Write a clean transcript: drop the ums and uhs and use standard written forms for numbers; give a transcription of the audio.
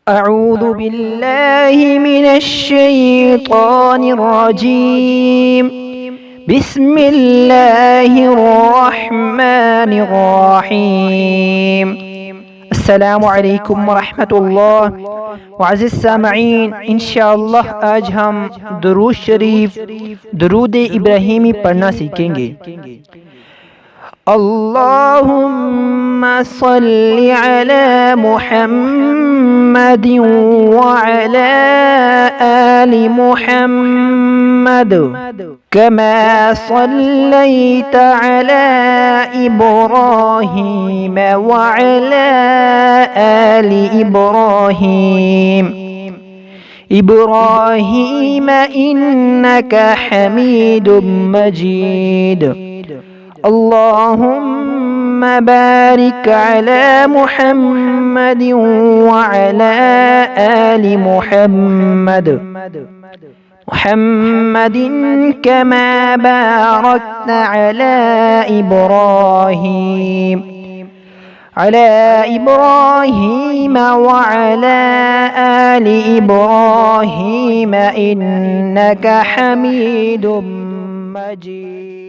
أعوذ بالله من الشيطان الرجيم بسم الله الرحمن الرحيم अस्सलामु अलैकुम वरहमतुल्लाह वाज़िज़ सामईन, इंशाअल्लाह आज हम दुरूद शरीफ दुरूद इब्राहीमी पढ़ना सीखेंगे। अल्लाहुम्मा सल्लि अला मुहम्मद व अला आलि मुहम्मद कमा सल्लैता अला इब्राहीम व अला आलि इब्राहीम इब्राहीम इन्नका हमीदुम मजीद। अल्लाहुम्मा बारिक अला मुहम्मद व अला आलि मुहम्मद मुहम्मदिन कमा बारकता अला इब्राहीम व अला आलि इब्राहीम इन्नका हमीदुम मजीद।